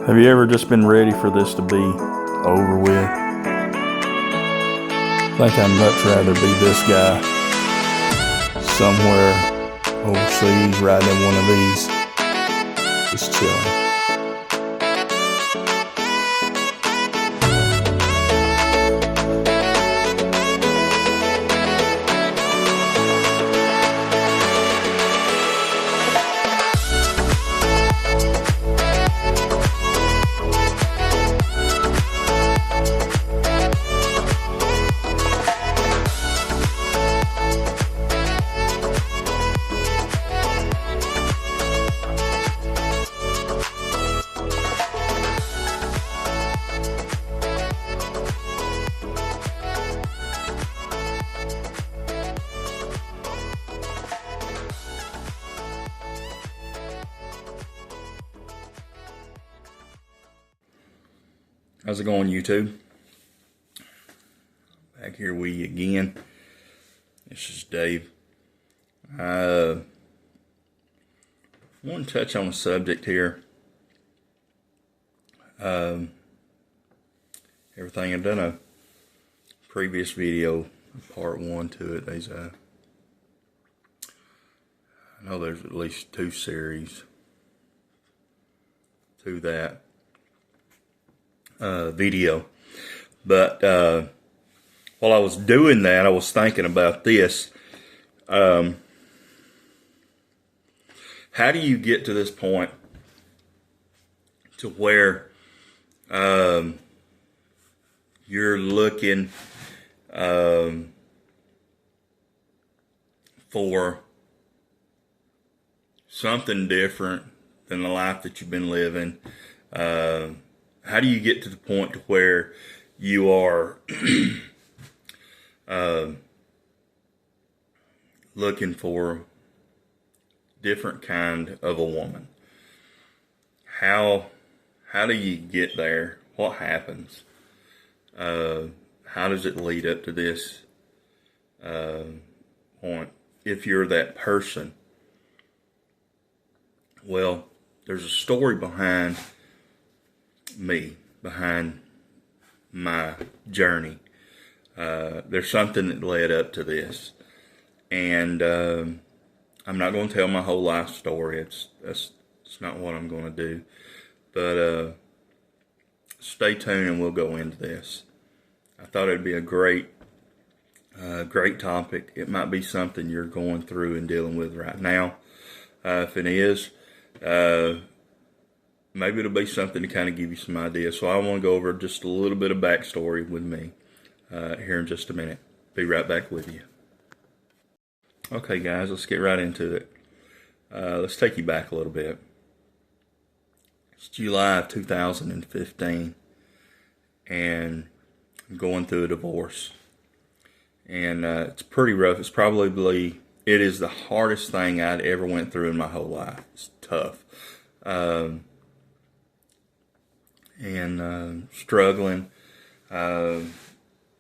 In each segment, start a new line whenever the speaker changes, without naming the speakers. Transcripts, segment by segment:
Have you ever just been ready for this to be over with? I think I'd much rather be this guy somewhere overseas riding in one of these, just chilling. How's it going, YouTube? Back here with you again. This is Dave. I want to touch on a subject here. Everything I've done a previous video, part 1 to it. I know there's at least 2 series to that video, but while I was doing that, I was thinking about this. How do you get to this point to where you're looking for something different than the life that you've been living? How do you get to the point to where you are looking for different kind of a woman? How do you get there? What happens? How does it lead up to this point? If you're that person, well, there's a story behind me, behind my journey. There's something that led up to this, and I'm not going to tell my whole life story. It's not what I'm going to do, but stay tuned and we'll go into this. I thought it'd be a great topic. It might be something you're going through and dealing with right now. If it is, maybe it'll be something to kind of give you some ideas. So I want to go over just a little bit of backstory with me here in just a minute. Be right back with you. Okay, guys, let's get right into it. Let's take you back a little bit. It's July of 2015, and I'm going through a divorce. And it's pretty rough. It is the hardest thing I'd ever went through in my whole life. It's tough. And struggling.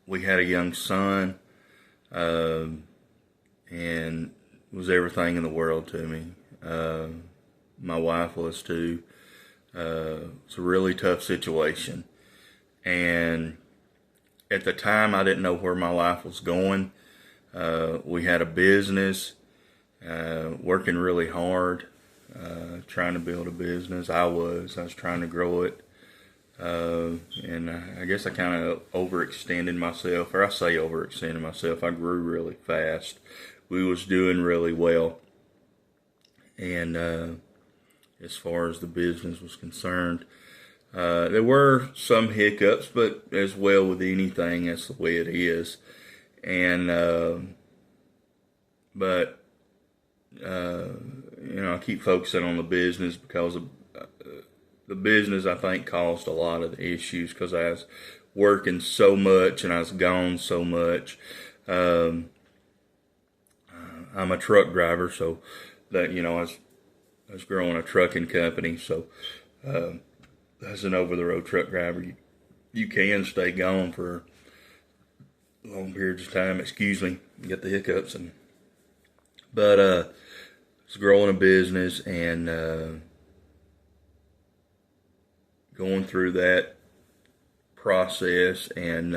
We had a young son, and it was everything in the world to me. My wife was too. It's a really tough situation, and at the time I didn't know where my life was going. We had a business, working really hard, trying to build a business. I was trying to grow it. And I guess I kind of overextended myself, or I say overextended myself. I grew really fast. We was doing really well. And, as far as the business was concerned, there were some hiccups, but as well with anything, that's the way it is. And, I keep focusing on the business because of the business, I think, caused a lot of the issues because I was working so much and I was gone so much. I'm a truck driver, so that, I was growing a trucking company. So as an over-the-road truck driver, you can stay gone for long periods of time. Excuse me, get the hiccups. But I was growing a business, and going through that process, and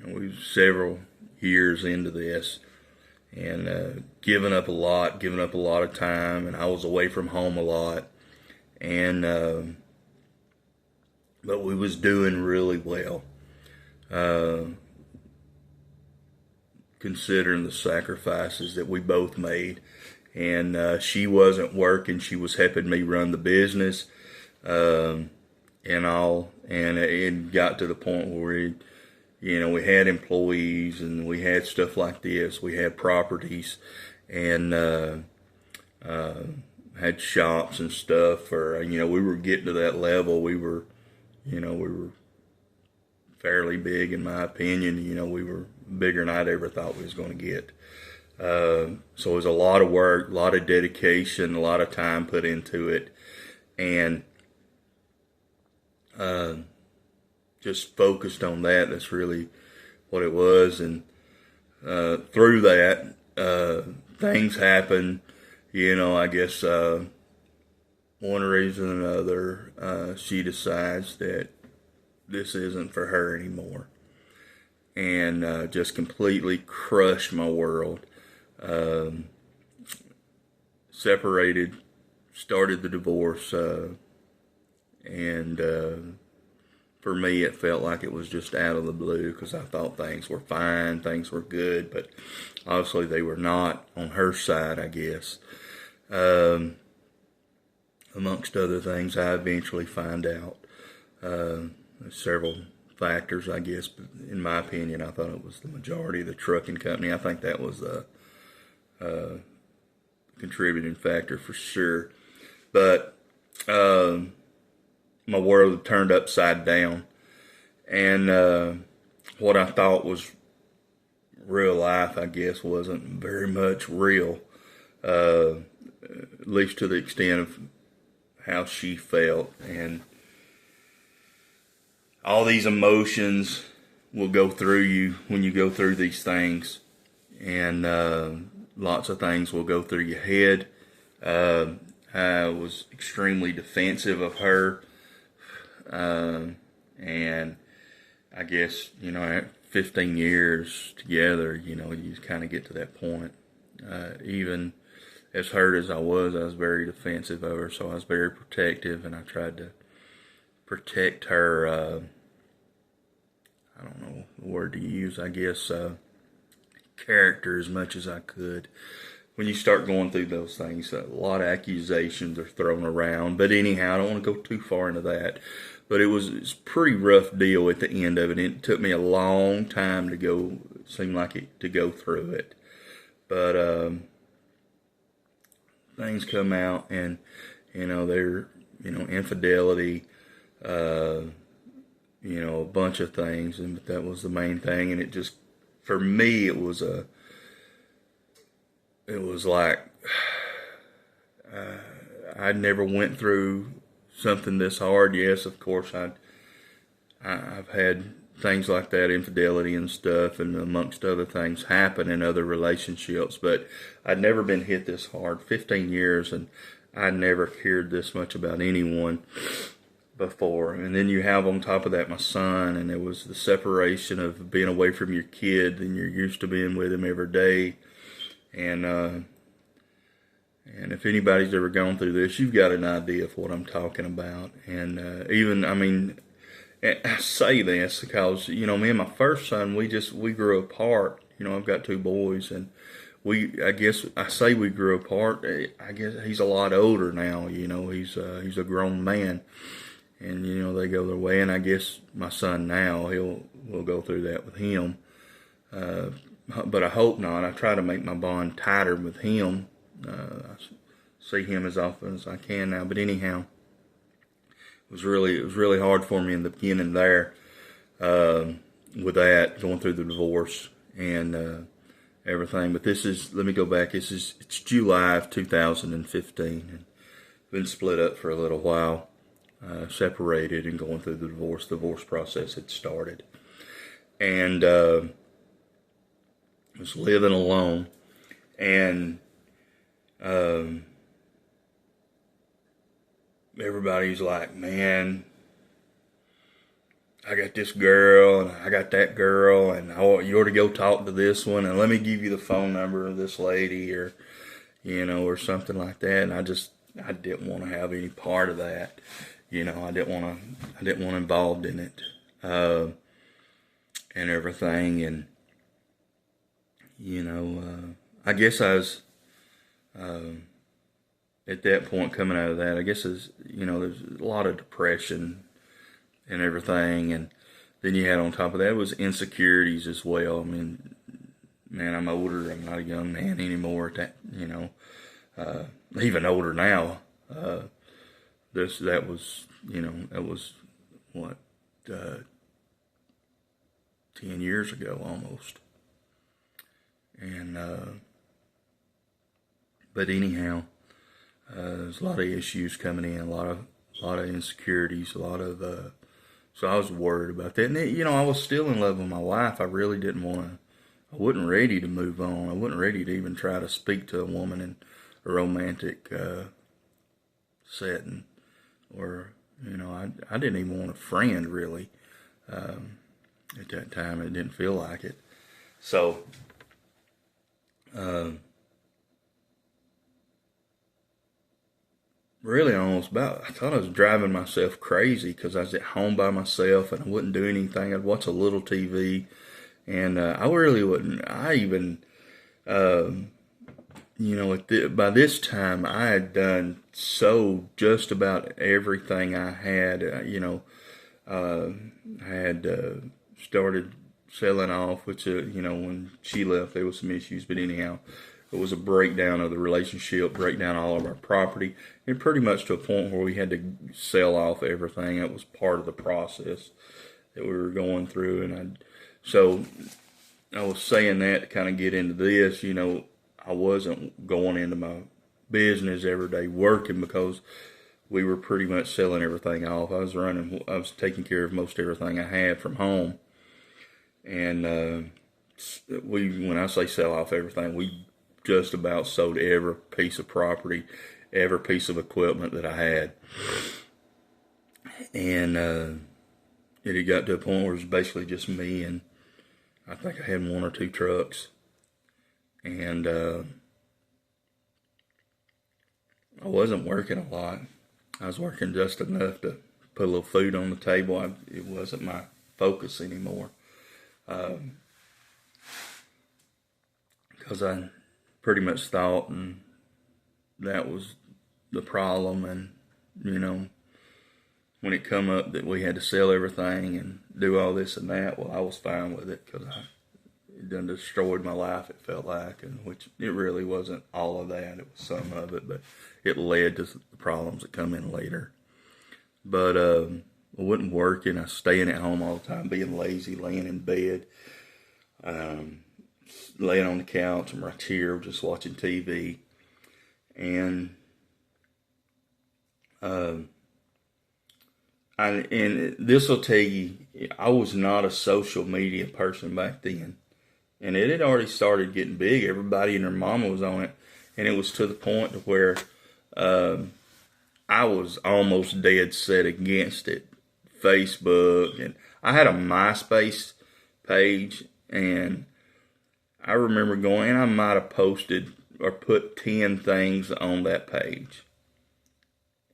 we were several years into this, and giving up a lot of time, and I was away from home a lot, and but we was doing really well, considering the sacrifices that we both made. And she wasn't working; she was helping me run the business, and all. And it got to the point where we had employees, and we had stuff like this. We had properties, and had shops and stuff. Or we were getting to that level. We were fairly big, in my opinion. We were bigger than I'd ever thought we was going to get. So it was a lot of work, a lot of dedication, a lot of time put into it, and just focused on that. That's really what it was. And through that, things happen. I guess one reason or another, she decides that this isn't for her anymore, and just completely crushed my world. Separated, started the divorce, and for me it felt like it was just out of the blue, because I thought things were fine, things were good, but obviously they were not on her side, I guess. Amongst other things, I eventually find out several factors, I guess, but in my opinion, I thought it was the majority of the trucking company. I think that was a contributing factor for sure. But my world turned upside down, and what I thought was real life, I guess, wasn't very much real, at least to the extent of how she felt. And all these emotions will go through you when you go through these things, and lots of things will go through your head. I was extremely defensive of her, and I guess, at 15 years together, you kind of get to that point. Even as hurt as I was very defensive of her, so I was very protective, and I tried to protect her, I don't know the word to use, I guess, character as much as I could. When you start going through those things, a lot of accusations are thrown around. But anyhow, I don't want to go too far into that. But it's a pretty rough deal at the end of it. It took me a long time to go, it seemed like it, to go through it. But things come out, and they're infidelity, a bunch of things, and that was the main thing. And it just, for me, it was like I'd never went through something this hard. Yes, of course, I've had things like that, infidelity and stuff, and amongst other things, happen in other relationships, but I'd never been hit this hard. 15 years, and I never cared this much about anyone before. And then you have on top of that my son, and it was the separation of being away from your kid, and you're used to being with him every day. And if anybody's ever gone through this, you've got an idea of what I'm talking about. And I say this because, me and my first son, we grew apart. I've got two boys, and I guess I say we grew apart. I guess he's a lot older now, he's a grown man, and, they go their way. And I guess my son now, we'll go through that with him. But I hope not. I try to make my bond tighter with him. I see him as often as I can now. But anyhow, it was really hard for me in the beginning there, with that, going through the divorce and everything. But let me go back. It's July of 2015, and been split up for a little while, separated and going through the divorce process had started, and was living alone, and everybody's like, man, I got this girl and I got that girl and you ought to go talk to this one and let me give you the phone number of this lady or, or something like that. And I didn't want to have any part of that. I didn't want involved in it, and everything. And, I guess I was, at that point coming out of that, I guess there's a lot of depression and everything. And then you had on top of that was insecurities as well. I mean, man, I'm older. I'm not a young man anymore. Even older now. That was what, 10 years ago almost. And, but anyhow, there's a lot of issues coming in, a lot of insecurities, so I was worried about that. And I was still in love with my wife. I really I wasn't ready to move on. I wasn't ready to even try to speak to a woman in a romantic, setting. Or, I didn't even want a friend really. At that time, it didn't feel like it. So, really I thought I was driving myself crazy because I was at home by myself and I wouldn't do anything. I'd watch a little TV and, I really wouldn't, I even, by this time I had done just about everything I had, I had, started selling off, which, when she left, there was some issues, but anyhow, it was a breakdown of the relationship, breakdown all of our property, and pretty much to a point where we had to sell off everything. That was part of the process that we were going through. And so I was saying that to kind of get into this, I wasn't going into my business every day working because we were pretty much selling everything off. I was taking care of most everything I had from home. And, when I say sell off everything, we just about sold every piece of property, every piece of equipment that I had. And it had got to a point where it was basically just me, and I think I had 1 or 2 trucks. And I wasn't working a lot. I was working just enough to put a little food on the table. It wasn't my focus anymore. Because I pretty much thought, and that was the problem. And when it come up that we had to sell everything and do all this and that, well, I was fine with it because it done destroyed my life, it felt like, and which it really wasn't all of that. It was some of it, but it led to the problems that come in later. But I wasn't working. I was staying at home all the time, being lazy, laying in bed, laying on the couch in my chair, just watching TV. And and this will tell you, I was not a social media person back then. And it had already started getting big. Everybody and their mama was on it. And it was to the point to where I was almost dead set against it. Facebook. And I had a MySpace page. And I remember going, and I might have posted or put 10 things on that page.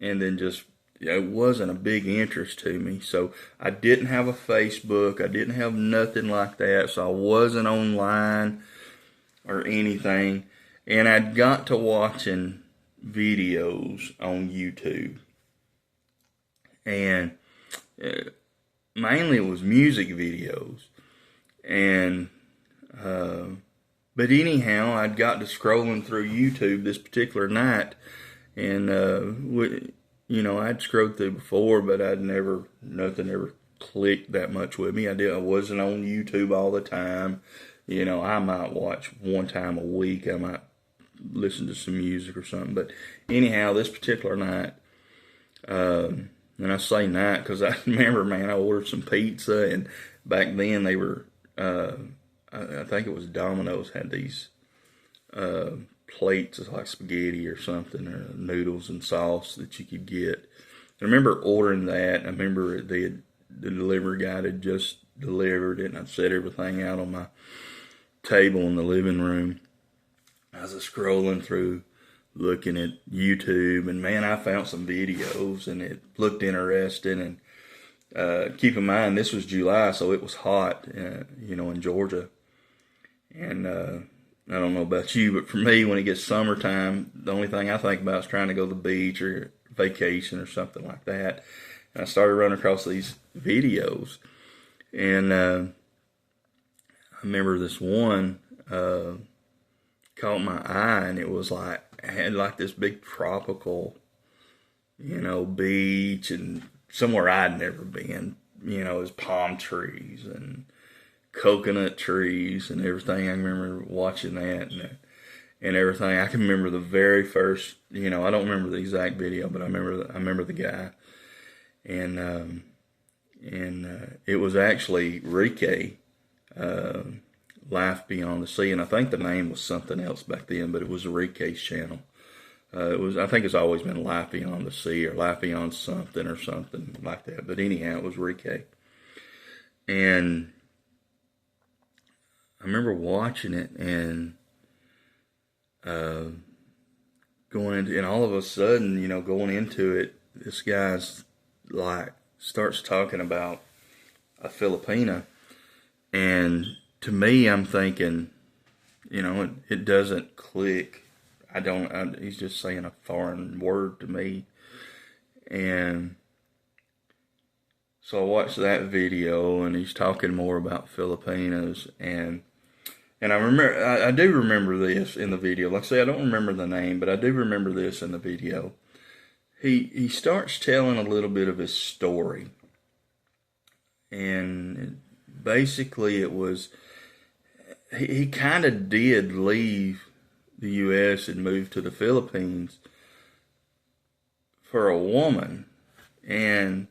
And then just, it wasn't a big interest to me. So I didn't have a Facebook. I didn't have nothing like that. So I wasn't online or anything. And I'd got to watching videos on YouTube. And mainly it was music videos. And, but anyhow, I'd got to scrolling through YouTube this particular night. And, I'd scrolled through before, but nothing ever clicked that much with me. I wasn't on YouTube all the time. I might watch one time a week. I might listen to some music or something. But anyhow, this particular night, and I say night because I remember, man, I ordered some pizza, and back then they were, I think it was Domino's had these plates of like spaghetti or something, or noodles and sauce that you could get. I remember ordering that. I remember the delivery guy had just delivered it, and I'd set everything out on my table in the living room. I was scrolling through, looking at YouTube, and man, I found some videos, and it looked interesting. And keep in mind, this was July, so it was hot, in Georgia. And I don't know about you, but for me, when it gets summertime, the only thing I think about is trying to go to the beach or vacation or something like that. And I started running across these videos, and I remember this one caught my eye, and it was like, it had like this big tropical, beach, and somewhere I'd never been. It was palm trees and coconut trees and everything. I remember watching that and everything. I can remember the very first, I don't remember the exact video, but I remember the guy, and it was actually Rike, Life Beyond the Sea, and I think the name was something else back then, but it was Rike's channel. I think it's always been Life Beyond the Sea or Life Beyond something or something like that. But anyhow, it was Rike, and I remember watching it and going into, and all of a sudden, going into it, this guy's like starts talking about a Filipina, and to me, I'm thinking, it doesn't click. He's just saying a foreign word to me, and so I watched that video, and he's talking more about Filipinos, and I do remember this in the video. Like I say, I don't remember the name, but I do remember this in the video. He starts telling a little bit of his story, and basically it was, he kind of did leave the U.S. and move to the Philippines for a woman, and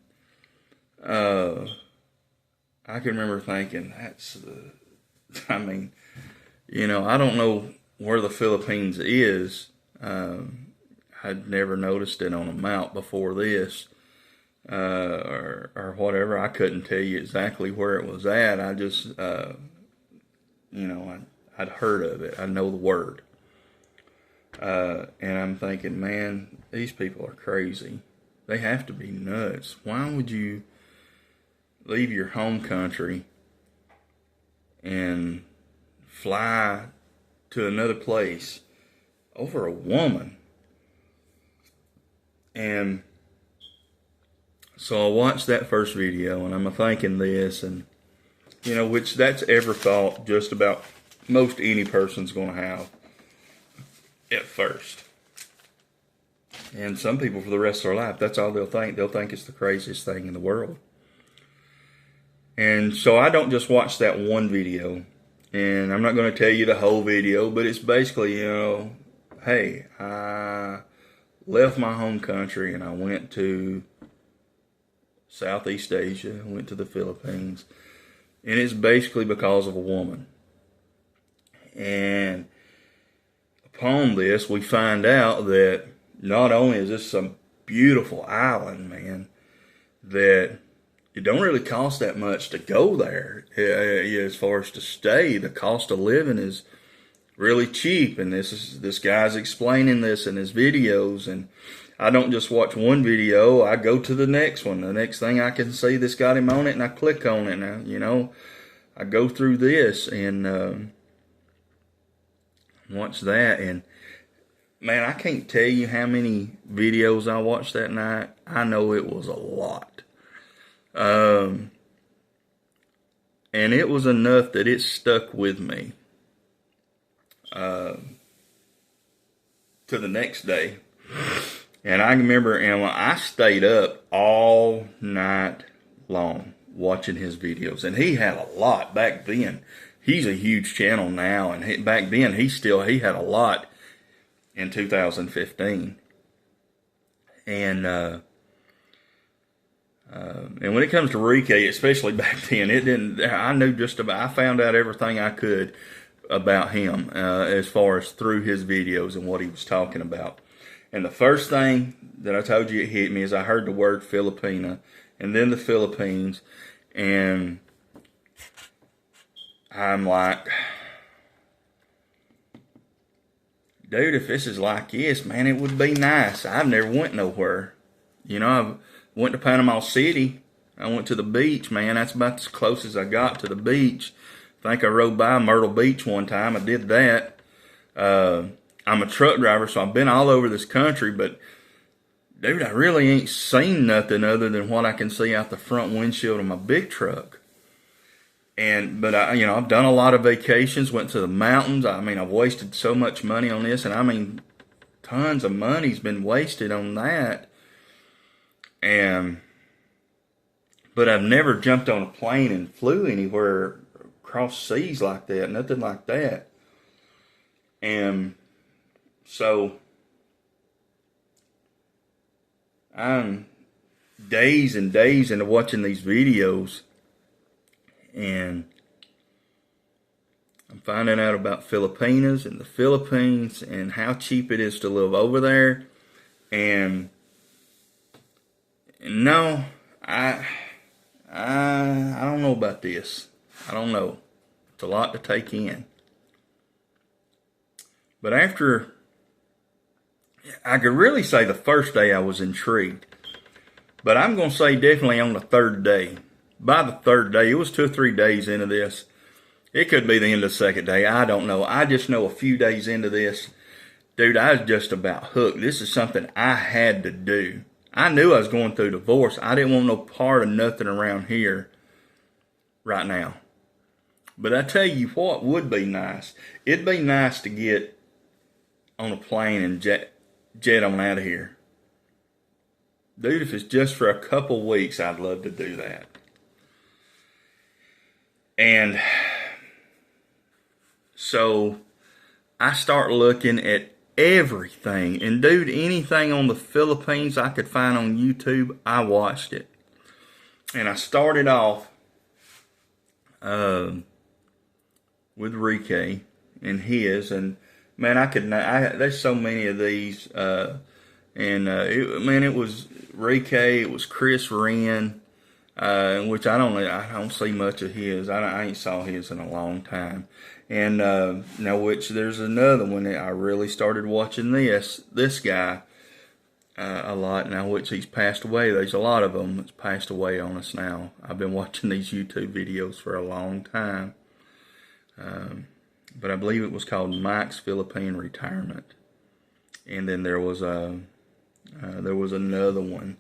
I can remember thinking, I don't know where the Philippines is. I'd never noticed it on a map before this, or whatever. I couldn't tell you exactly where it was at. I just, I'd heard of it. I know the word. And I'm thinking, man, these people are crazy. They have to be nuts. Why would you leave your home country and fly to another place over a woman? And so I watched that first video, and I'm thinking this, and which that's ever thought just about most any person's going to have at first. And some people for the rest of their life, that's all they'll think. They'll think it's the craziest thing in the world. And so I don't just watch that one video, and I'm not going to tell you the whole video, but it's basically, hey, I left my home country and I went to Southeast Asia, I went to the Philippines, and it's basically because of a woman. And upon this, we find out that not only is this some beautiful island, man, that it don't really cost that much to go there. As far as to stay, the cost of living is really cheap, and this guy's explaining this in his videos, and I don't just watch one video, I go to the next one. The next thing I can see that's got him on it, and I click on it. Now, I go through this and watch that, and man, I can't tell you how many videos I watched that night. I know it was a lot. And it was enough that it stuck with me to the next day. And I remember, and I stayed up all night long watching his videos. And he had a lot back then. He's a huge channel now, and back then he had a lot in 2015. And when it comes to Rike, especially back then, I found out everything I could about him, as far as through his videos and what he was talking about. And the first thing that I told you it hit me is I heard the word Filipina and then the Philippines. And I'm like, dude, if this is like this, man, it would be nice. I've never went nowhere. You know, I went to Panama City. I went to the beach, man. That's about as close as I got to the beach. I think I rode by Myrtle Beach one time. I did that. I'm a truck driver, so I've been all over this country, but dude, I really ain't seen nothing other than what I can see out the front windshield of my big truck. But I've done a lot of vacations, went to the mountains. I mean, I've wasted so much money on this, and I mean, tons of money's been wasted on that. But I've never jumped on a plane and flew anywhere across seas like that, nothing like that. And so I'm days and days into watching these videos, and I'm finding out about Filipinas and the Philippines and how cheap it is to live over there. And no, I don't know about this. I don't know. It's a lot to take in. But I could really say the first day I was intrigued. But I'm going to say definitely on the third day. By the third day, it was 2 or 3 days into this. It could be the end of the second day. I don't know. I just know a few days into this, dude, I was just about hooked. This is something I had to do. I knew I was going through divorce. I didn't want no part of nothing around here right now. But I tell you what would be nice. It'd be nice to get on a plane and jet on out of here. Dude, if it's just for a couple weeks, I'd love to do that. And so I start looking at everything. And dude, anything on the Philippines I could find on YouTube, I watched it. And I started off with Ricky and his. And man, there's so many of these. It was Ricky, it was Chris Wren. Which I don't see much of his. I ain't saw his in a long time. And now, which there's another one that I really started watching this guy a lot now, which he's passed away. There's a lot of them that's passed away on us now. I've been watching these YouTube videos for a long time. But I believe it was called Mike's Philippine Retirement. And then there was another one.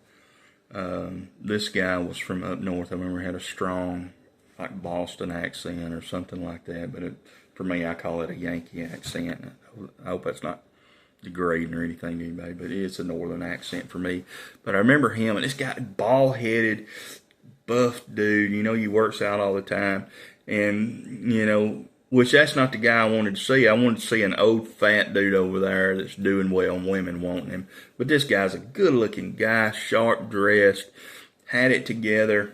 This guy was from up north. I remember he had a strong, like Boston accent or something like that. But for me, I call it a Yankee accent. I hope that's not degrading or anything to anybody, but it's a northern accent for me. But I remember him, and this guy, bald-headed, buff dude. He works out all the time, and which that's not the guy I wanted to see. I wanted to see an old fat dude over there that's doing well and women wanting him. But this guy's a good-looking guy, sharp dressed, had it together.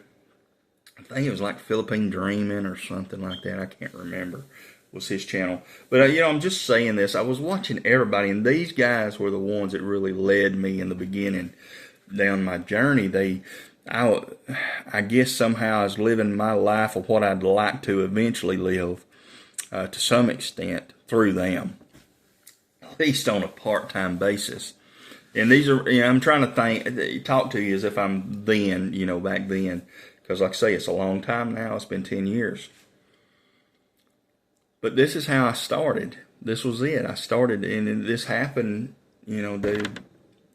I think it was like Philippine Dreaming or something like that. I can't remember. Was his channel. But I'm just saying this. I was watching everybody, and these guys were the ones that really led me in the beginning down my journey. I guess somehow I was living my life of what I'd like to eventually live. To some extent through them, at least on a part-time basis. And these are, I'm trying to talk to you as if I'm then, back then, because like I say, it's a long time now. It's been 10 years. But this is how I started. This was it. I started, and this happened, dude.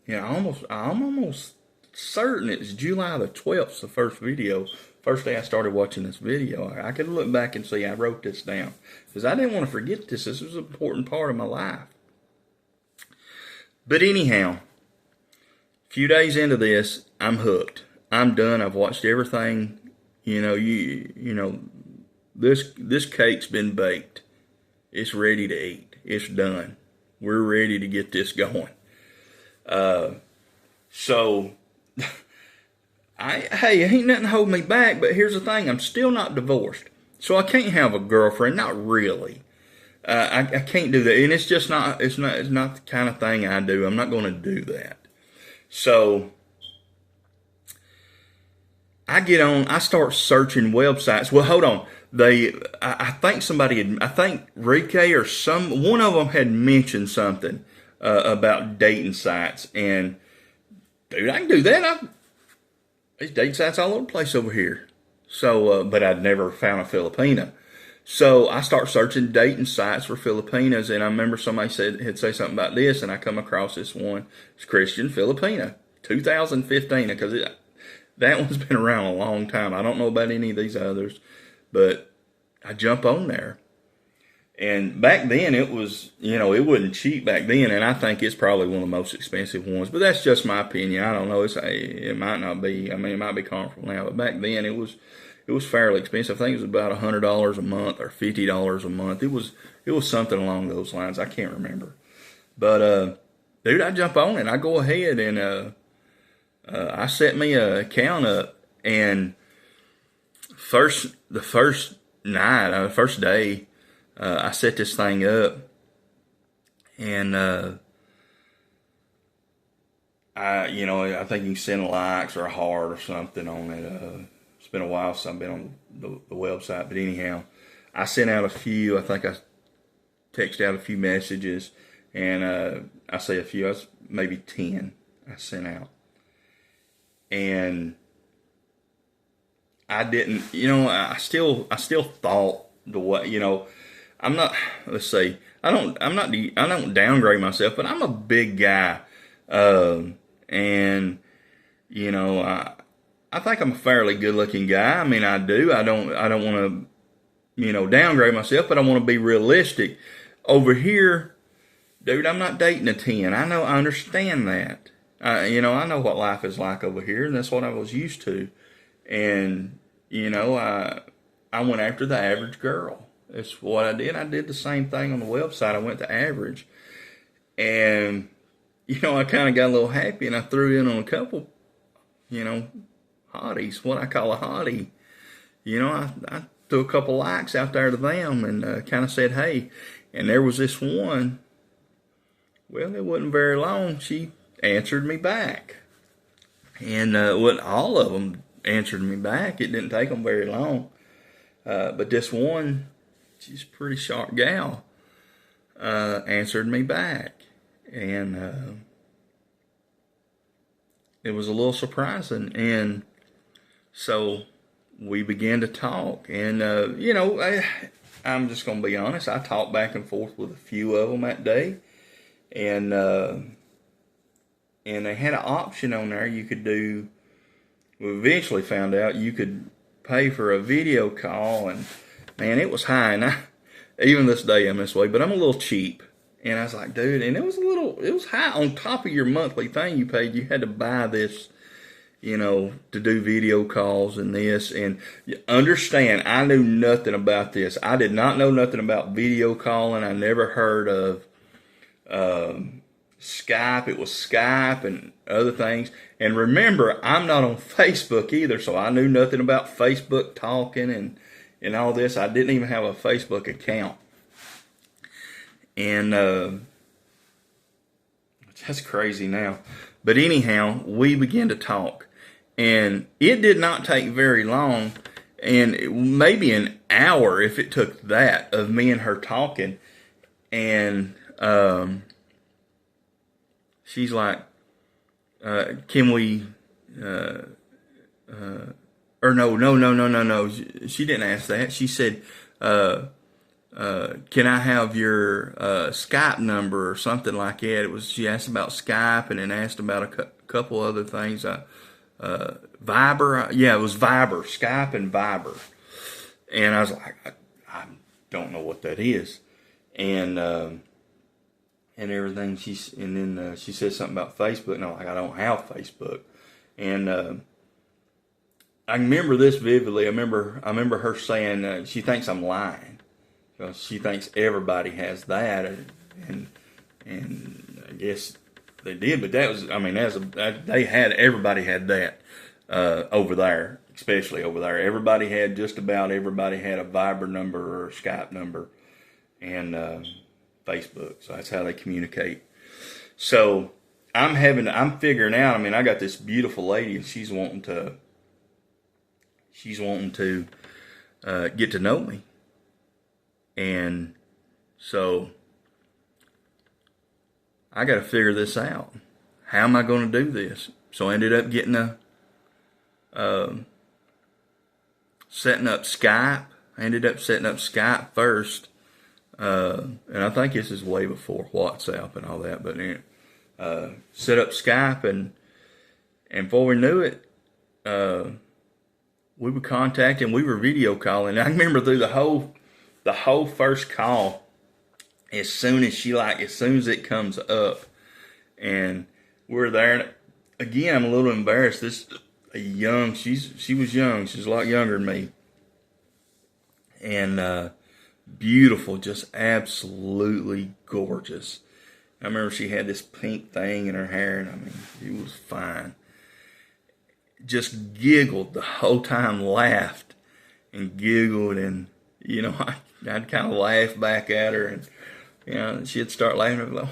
I'm almost certain it's July the 12th, the first video. First day I started watching this video. I could look back and see I wrote this down because I didn't want to forget this. This was an important part of my life. But anyhow, a few days into this, I'm hooked. I'm done. I've watched everything. This cake's been baked. It's ready to eat. It's done. We're ready to get this going. So. Ain't nothing holding me back, but here's the thing. I'm still not divorced. So I can't have a girlfriend. Not really. I can't do that, and it's not the kind of thing I do. I'm not going to do that. So I start searching websites. Well, hold on. I think Rike or one of them had mentioned something about dating sites, and dude, I can do that. These dating sites all over the place over here. So, but I'd never found a Filipina. So I start searching dating sites for Filipinas, and I remember somebody had said something about this, and I come across this one. It's Christian Filipina, 2015, because that one's been around a long time. I don't know about any of these others, but I jump on there. And back then it was, it wasn't cheap back then, and I think it's probably one of the most expensive ones. But that's just my opinion. I don't know. It might not be. I mean, it might be comparable now, but back then it was fairly expensive. I think it was about $100 a month or $50 a month. It was something along those lines. I can't remember. But dude, I jump on it. I go ahead and I set me an account up, and the first day. I set this thing up, and I think you can send likes or a heart or something on it. It's been a while since I've been on the website, but anyhow, I sent out a few. I think I texted out a few messages, and I say a few, maybe 10 I sent out, and I didn't. I still thought the way. I'm not. Let's see. I don't downgrade myself, but I'm a big guy, and I think I'm a fairly good-looking guy. I mean, I do. I don't want to, downgrade myself, but I want to be realistic. Over here, dude, I'm not dating a 10. I understand that. I know what life is like over here, and that's what I was used to. And I went after the average girl. That's what I did. I did the same thing on the website. I went to average. And, I kind of got a little happy, and I threw in on a couple, hotties, what I call a hottie. I threw a couple likes out there to them and kind of said, hey. And there was this one. Well, it wasn't very long. She answered me back. And all of them answered me back. It didn't take them very long. But this one, she's a pretty sharp gal, answered me back. And it was a little surprising. And so we began to talk. And, I'm just going to be honest. I talked back and forth with a few of them that day. And they had an option on there you could do. We eventually found out you could pay for a video call, and man, it was high. And even this day I'm this way, but I'm a little cheap. And I was like, dude, and it was high on top of your monthly thing you paid. You had to buy this, to do video calls and this. And understand, I knew nothing about this. I did not know nothing about video calling. I never heard of Skype. It was Skype and other things. And remember, I'm not on Facebook either, so I knew nothing about Facebook talking and all this. I didn't even have a Facebook account. And that's crazy now. But anyhow, we began to talk. And it did not take very long, and maybe an hour if it took that, of me and her talking. And she's like, can we, or no. She didn't ask that. She said, can I have your Skype number or something like that? She asked about Skype and then asked about a couple other things. Viber. Yeah, it was Viber, Skype and Viber. And I was like, I don't know what that is. And everything. And then she said something about Facebook, and I'm like, I don't have Facebook. And I remember this vividly. I remember her saying she thinks I'm lying. She thinks everybody has that, and I guess they did. But that was, everybody had that over there, especially over there. Just about everybody had a Viber number or a Skype number. and Facebook. So that's how they communicate. So I'm figuring out. I mean, I got this beautiful lady, and she's wanting to get to know me, and so I got to figure this out. How am I going to do this? So I ended up getting setting up Skype. I ended up setting up Skype first, and I think this is way before WhatsApp and all that. But set up Skype, and before we knew it, we were contacting. We were video calling. I remember through the whole first call, as soon as it comes up, and we're there. And again, I'm a little embarrassed. She was young. She's a lot younger than me, and beautiful, just absolutely gorgeous. I remember she had this pink thing in her hair, and I mean, it was fine. Just giggled the whole time, laughed and giggled, and I'd kind of laugh back at her, and she'd start laughing. I'd be like,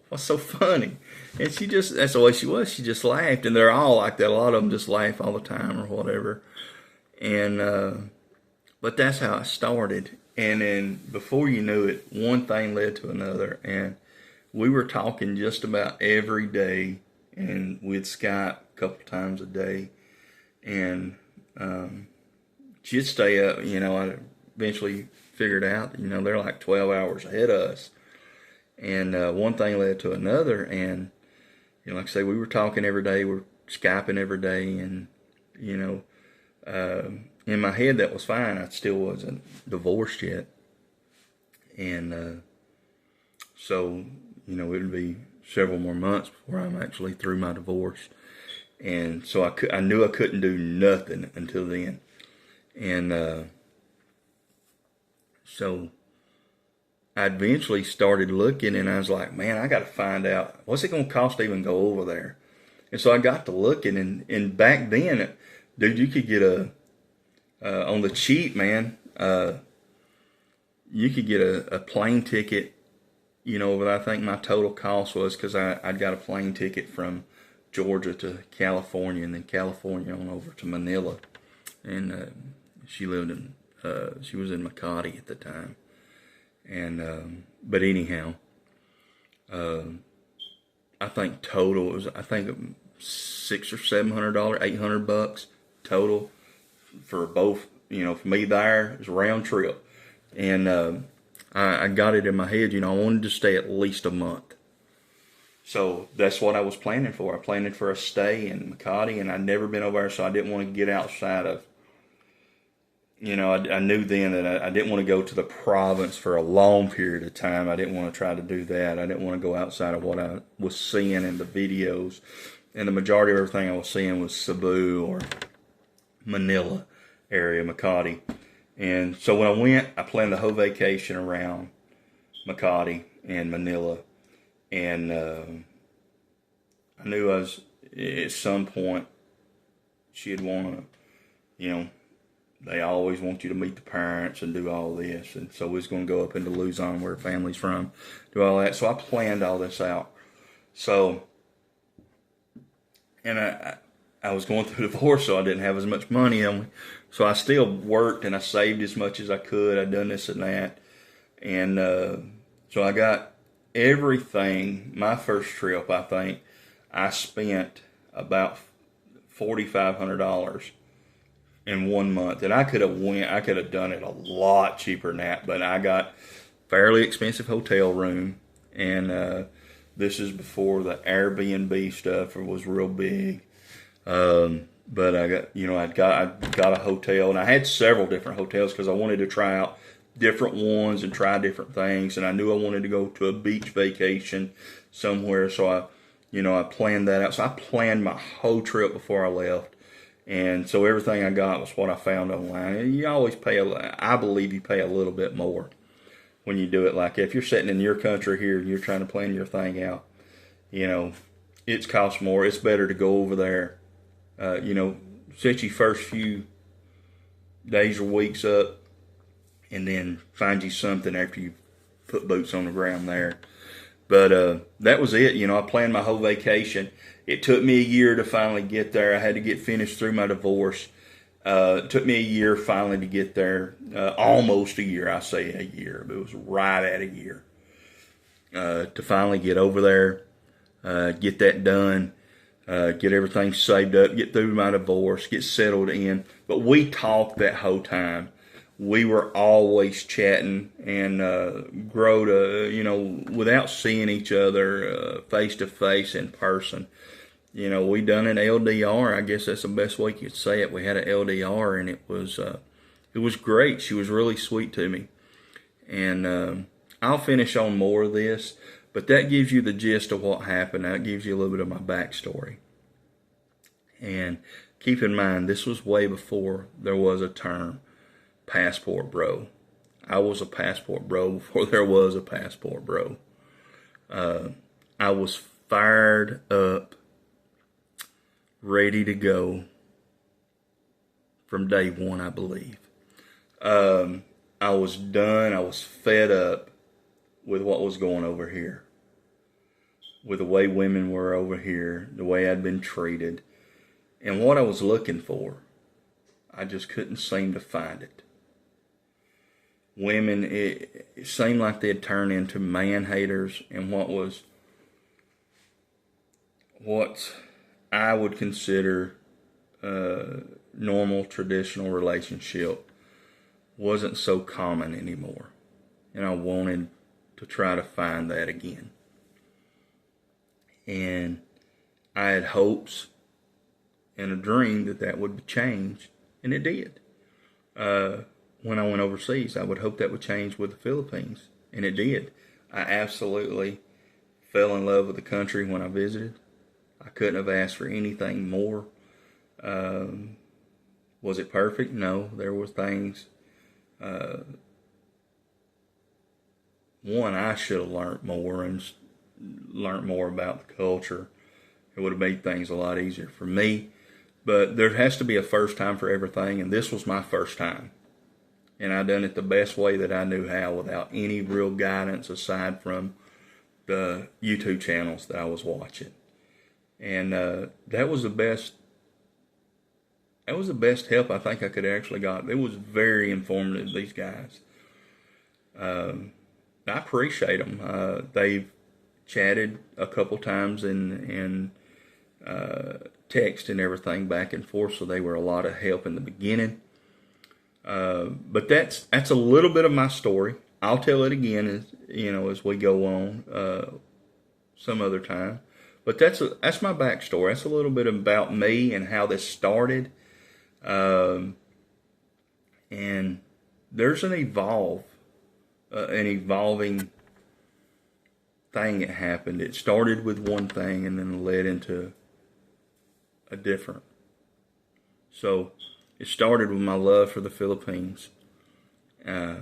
"What's so funny?" And that's the way she was. She just laughed, and they're all like that. A lot of them just laugh all the time or whatever. And but that's how I started. And then before you knew it, one thing led to another, and we were talking just about every day, and we'd Skype a couple times a day. And she'd stay up. I eventually figured out, they're like 12 hours ahead of us. And one thing led to another, and like I say, we were talking every day, we were Skyping every day, and in my head that was fine. I still wasn't divorced yet, and so it would be several more months before I'm actually through my divorce, and so I knew I couldn't do nothing until then, and so I eventually started looking, and I was like, man, I got to find out, what's it going to cost to even go over there? And so I got to looking, and back then, dude, you could get on the cheap, man, you could get a plane ticket, but I think my total cost was, because I'd got a plane ticket from Georgia to California, and then California on over to Manila. And she was in Makati at the time. And but anyhow, I think total was $600 or $700, $800 total for both. For me there, it was a round trip, and I got it in my head. I wanted to stay at least a month, so that's what I was planning for. I planned for a stay in Makati, and I'd never been over there, so I didn't want to get outside of. I knew then that I didn't want to go to the province for a long period of time. I didn't want to try to do that. I didn't want to go outside of what I was seeing in the videos. And the majority of everything I was seeing was Cebu or Manila area, Makati. And so when I went, I planned the whole vacation around Makati and Manila. And I knew I was, at some point, she'd want to, they always want you to meet the parents and do all this. And so we was going to go up into Luzon, where her family's from, do all that. So I planned all this out. So, and I was going through a divorce, so I didn't have as much money on me. So I still worked, and I saved as much as I could. I'd done this and that. And so I got everything. My first trip, I think, I spent about $4,500 in 1 month, and I could have done it a lot cheaper than that, but I got fairly expensive hotel room, and this is before the Airbnb stuff was real big. But I got a hotel, and I had several different hotels because I wanted to try out different ones and try different things, and I knew I wanted to go to a beach vacation somewhere, so I planned that out. So I planned my whole trip before I left. And so everything I got was what I found online. You always I believe you pay a little bit more when you do it like that. If you're sitting in your country here and you're trying to plan your thing out, it's cost more. It's better to go over there, set your first few days or weeks up, and then find you something after you foot boots on the ground there. But that was it. I planned my whole vacation. It took me a year to finally get there. I had to get finished through my divorce. It took me a year finally to get there. Almost a year. I say a year, but it was right at a year to finally get over there, get that done, get everything saved up, get through my divorce, get settled in. But we talked that whole time. We were always chatting and grow to, without seeing each other face to face in person. We done an LDR. I guess that's the best way you could say it. We had an LDR, and it was great. She was really sweet to me. And I'll finish on more of this, but that gives you the gist of what happened. That gives you a little bit of my backstory. And keep in mind, this was way before there was a term, passport bro. I was a passport bro before there was a passport bro. I was fired up, ready to go from day one, I believe. I was done. I was fed up with what was going over here, with the way women were over here, the way I'd been treated, and what I was looking for. I just couldn't seem to find it. Women, it seemed like they'd turned into man haters, and what I would consider a normal, traditional relationship wasn't so common anymore. And I wanted to try to find that again. And I had hopes and a dream that would change, and it did. When I went overseas, I would hope that would change with the Philippines, and it did. I absolutely fell in love with the country when I visited. I couldn't have asked for anything more. Was it perfect? No. There were things. One, I should have learned more and learned more about the culture. It would have made things a lot easier for me. But there has to be a first time for everything, and this was my first time. And I done it the best way that I knew how, without any real guidance aside from the YouTube channels that I was watching. And that was the best. That was the best help I think I could actually got. It was very informative, these guys. I appreciate them. They've chatted a couple times and text and everything back and forth, so they were a lot of help in the beginning. But that's a little bit of my story. I'll tell it again as we go on some other time. But that's my backstory. That's a little bit about me and how this started. And there's an evolving thing that happened. It started with one thing and then led into a different. So it started with my love for the Philippines. It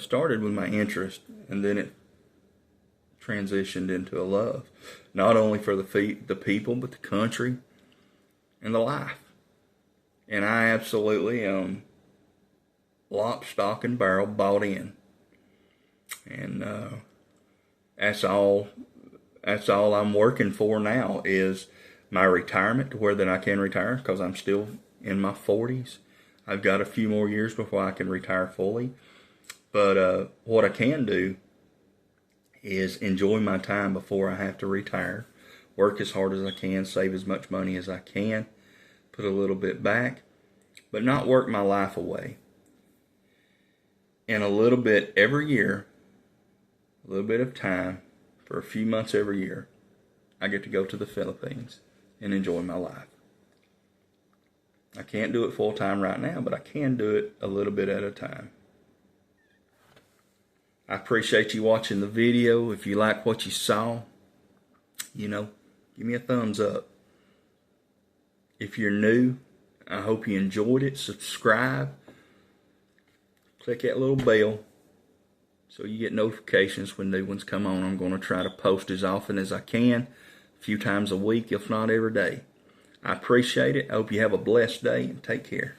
started with my interest, and then it transitioned into a love, not only for the people, but the country and the life. And I absolutely am lock, stock, and barrel bought in. And that's all I'm working for now is my retirement, to where that I can retire, because I'm still in my 40s. I've got a few more years before I can retire fully. But what I can do is enjoy my time before I have to retire. Work as hard as I can, save as much money as I can, put a little bit back, but not work my life away. And a little bit every year, a little bit of time, for a few months every year, I get to go to the Philippines and enjoy my life. I can't do it full time right now, but I can do it a little bit at a time. I appreciate you watching the video. If you like what you saw, give me a thumbs up. If you're new, I hope you enjoyed it. Subscribe. Click that little bell so you get notifications when new ones come on. I'm going to try to post as often as I can, a few times a week, if not every day. I appreciate it. I hope you have a blessed day, and take care.